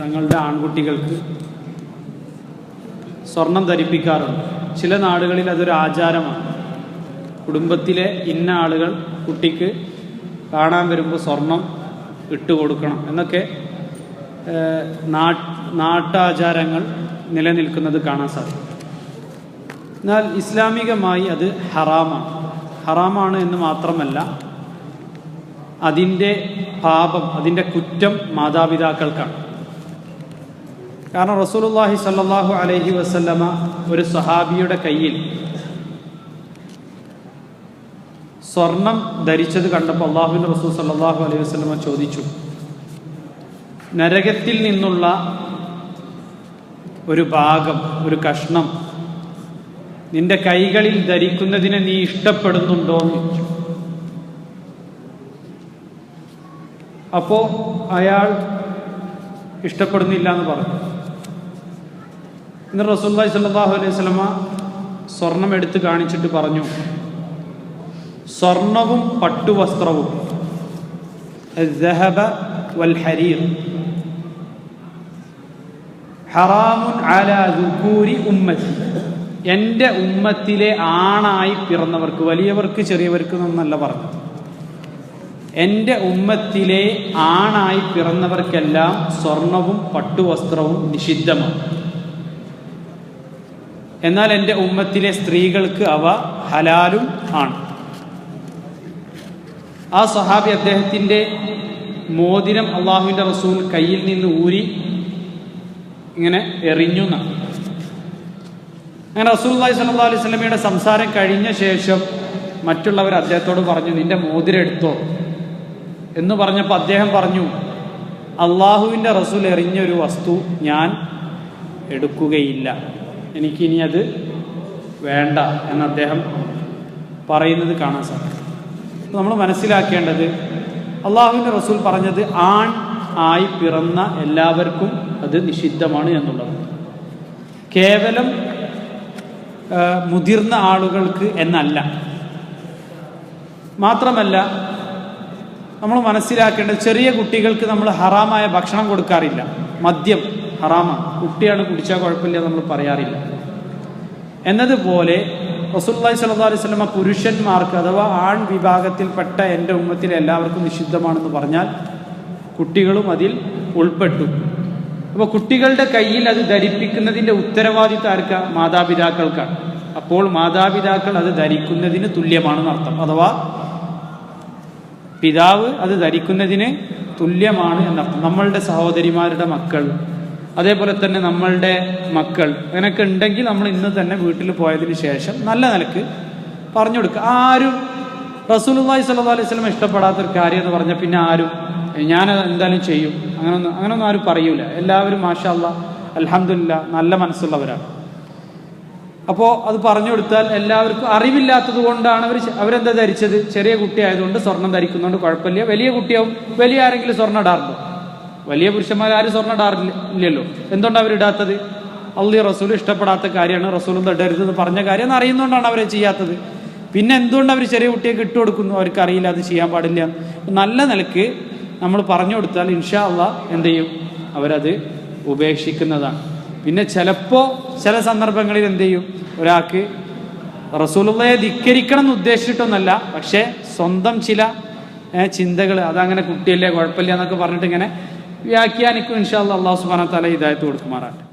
തങ്ങളുടെ ആൺകുട്ടികൾക്ക് സ്വർണം ധരിപ്പിക്കാറുണ്ട്. ചില നാടുകളിൽ അതൊരു ആചാരമാണ്. കുടുംബത്തിലെ ഇന്ന ആളുകൾ കുട്ടിക്ക് കാണാൻ വരുമ്പോൾ സ്വർണം ഇട്ട് കൊടുക്കണം എന്നൊക്കെ നാട്ടാചാരങ്ങൾ നിലനിൽക്കുന്നത് കാണാൻ സാധിക്കും. എന്നാൽ ഇസ്ലാമികമായി അത് ഹറാമാണ് എന്ന് മാത്രമല്ല, അതിൻ്റെ പാപം, അതിൻ്റെ കുറ്റം മാതാപിതാക്കൾക്കാണ്. കാരണം റസൂലുള്ളാഹി സ്വല്ലല്ലാഹു അലൈഹി വസല്ലമ ഒരു സ്വഹാബിയുടെ കയ്യിൽ സ്വർണം ധരിച്ചത് കണ്ടപ്പോൾ അള്ളാഹുവിൻ്റെ റസൂൽ സ്വല്ലല്ലാഹു അലൈഹി വസല്ലമ ചോദിച്ചു, നരകത്തിൽ നിന്നുള്ള ഒരു ഭാഗം, ഒരു കഷ്ണം നിന്റെ കൈകളിൽ ധരിക്കുന്നതിനെ നീ ഇഷ്ടപ്പെടുന്നുണ്ടോ എന്ന് ചോദിച്ചു. അപ്പോൾ അയാൾ ഇഷ്ടപ്പെടുന്നില്ല എന്ന് പറഞ്ഞു. എന്നിട്ട് റസൂലുള്ളാഹി സ്വല്ലല്ലാഹു അലൈഹി വസല്ലമ സ്വർണം എടുത്ത് കാണിച്ചിട്ട് പറഞ്ഞു, സ്വർണവും പട്ടുവസ്ത്രവും الذهب والحرير حرام على ذكور ഉമ്മത്തി. എൻ്റെ ഉമ്മത്തിലെ ആണായി പിറന്നവർക്ക്, വലിയവർക്ക് ചെറിയവർക്ക് എന്നല്ല പറഞ്ഞു, എൻ്റെ ഉമ്മത്തിലെ ആണായി പിറന്നവർക്കെല്ലാം സ്വർണവും പട്ടുവസ്ത്രവും നിഷിദ്ധമാണ്. എന്നാൽ എൻ്റെ ഉമ്മത്തിലെ സ്ത്രീകൾക്ക് അവ ഹലാലും ആണ്. ആ സ്വഹാബി അദ്ദേഹത്തിൻ്റെ മോതിരം അള്ളാഹുവിൻ്റെ റസൂൽ കയ്യിൽ നിന്ന് ഊരി ഇങ്ങനെ എറിഞ്ഞു എന്നാണ്. അങ്ങനെ റസൂലുള്ളാഹി സ്വല്ലല്ലാഹു അലൈഹി വസല്ലമയുടെ സംസാരം കഴിഞ്ഞ ശേഷം മറ്റുള്ളവർ അദ്ദേഹത്തോട് പറഞ്ഞു, നിന്റെ മോതിരം എടുത്തോ എന്ന് പറഞ്ഞപ്പോൾ അദ്ദേഹം പറഞ്ഞു, അള്ളാഹുവിൻ്റെ റസൂൽ എറിഞ്ഞൊരു വസ്തു ഞാൻ എടുക്കുകയില്ല, എനിക്കിനി അത് വേണ്ട എന്ന് അദ്ദേഹം പറയുന്നത് കാണാൻ സാധിക്കും. നമ്മൾ മനസ്സിലാക്കേണ്ടത്, അള്ളാഹുവിൻ്റെ റസൂൽ പറഞ്ഞത് ആൺ ആയി പിറന്ന എല്ലാവർക്കും അത് നിഷിദ്ധമാണ് എന്നുള്ളത്, കേവലം മുതിർന്ന ആളുകൾക്ക് എന്നല്ല. മാത്രമല്ല നമ്മൾ മനസ്സിലാക്കേണ്ടത്, ചെറിയ കുട്ടികൾക്ക് നമ്മൾ ഹറാമായ ഭക്ഷണം കൊടുക്കാറില്ല. മദ്യം ഹറാമാണ്, കുട്ടിയാണ് കുടിച്ചാൽ കുഴപ്പമില്ല നമ്മൾ പറയാറില്ല. എന്നതുപോലെ റസൂലുള്ളാഹി സ്വല്ലല്ലാഹു അലൈഹി വസല്ലമ പുരുഷന്മാർക്ക് അഥവാ ആൺ വിഭാഗത്തിൽപ്പെട്ട എൻ്റെ ഉമ്മത്തിലെ എല്ലാവർക്കും നിഷിദ്ധമാണെന്ന് പറഞ്ഞാൽ കുട്ടികളും അതിൽ ഉൾപ്പെട്ടു. അപ്പോൾ കുട്ടികളുടെ കയ്യിൽ അത് ധരിപ്പിക്കുന്നതിൻ്റെ ഉത്തരവാദിത്വം ആർക്കാ? മാതാപിതാക്കൾക്കാണ്. അപ്പോൾ മാതാപിതാക്കൾ അത് ധരിക്കുന്നതിന് തുല്യമാണെന്ന് അർത്ഥം. അഥവാ പിതാവ് അത് ധരിക്കുന്നതിന് തുല്യമാണ് എന്നർത്ഥം. നമ്മളുടെ സഹോദരിമാരുടെ മക്കൾ, അതേപോലെ തന്നെ നമ്മളുടെ മക്കൾ അങ്ങനെയൊക്കെ ഉണ്ടെങ്കിൽ നമ്മൾ ഇന്ന് തന്നെ വീട്ടിൽ പോയതിന് ശേഷം നല്ല നിലക്ക് പറഞ്ഞു കൊടുക്കുക. ആരും റസൂലുള്ളാഹി സ്വല്ലല്ലാഹു അലൈഹി വസല്ലം ഇഷ്ടപ്പെടാത്തൊരു കാര്യം എന്ന് പറഞ്ഞാൽ പിന്നെ ആരും ഞാനത് എന്തായാലും ചെയ്യും അങ്ങനൊന്നും ആരും പറയൂല. എല്ലാവരും മാഷാ അല്ലാഹ് അൽഹംദുലില്ലാഹ് നല്ല മനസ്സുള്ളവരാണ്. അപ്പോൾ അത് പറഞ്ഞു കൊടുത്താൽ എല്ലാവർക്കും അറിവില്ലാത്തത് കൊണ്ടാണ് അവരെന്താ ധരിച്ചത്, ചെറിയ കുട്ടിയായതുകൊണ്ട് സ്വർണം ധരിക്കുന്നതുകൊണ്ട് കുഴപ്പമില്ല. വലിയ കുട്ടിയാവും, വലിയ ആരെങ്കിലും സ്വർണ്ണം ഇടാറുണ്ടോ? വലിയ പുരുഷന്മാരും സ്വർണ്ണം ഇടാറില്ലല്ലോ. എന്തുകൊണ്ടാണ് അവരിടാത്തത്? അള്ളാഹു റസൂൽ ഇഷ്ടപ്പെടാത്ത കാര്യമാണ്, റസൂൽ ഇടരുതെന്ന് പറഞ്ഞ കാര്യം എന്ന് അറിയുന്നതുകൊണ്ടാണ് അവരെ ചെയ്യാത്തത്. പിന്നെ എന്തുകൊണ്ട് അവർ ചെറിയ കുട്ടിയൊക്കെ ഇട്ട് കൊടുക്കുന്നു? അവർക്ക് അറിയില്ല അത് ചെയ്യാൻ പാടില്ല. നല്ല നിലക്ക് നമ്മൾ പറഞ്ഞു കൊടുത്താൽ ഇൻഷാ അള്ളാഹ് എന്ത് ചെയ്യും? അവരത് ഉപേക്ഷിക്കുന്നതാണ്. പിന്നെ ചിലപ്പോൾ ചില സന്ദർഭങ്ങളിൽ എന്ത് ചെയ്യും, ഒരാൾക്ക് റസൂലുള്ളാഹിയെ ധിക്കരിക്കണം എന്ന് ഉദ്ദേശിച്ചിട്ടൊന്നല്ല, പക്ഷേ സ്വന്തം ചില ചിന്തകൾ അതങ്ങനെ കുട്ടിയല്ലേ കുഴപ്പമില്ല എന്നൊക്കെ പറഞ്ഞിട്ട് ഇങ്ങനെ വ്യാഖ്യാനിക്കും. ഇൻഷാ അല്ലാഹ് അല്ലാഹു സുബ്ഹാനഹു വ തആല ഹിദായത്ത് കൊടുക്കുമാറാകട്ടെ.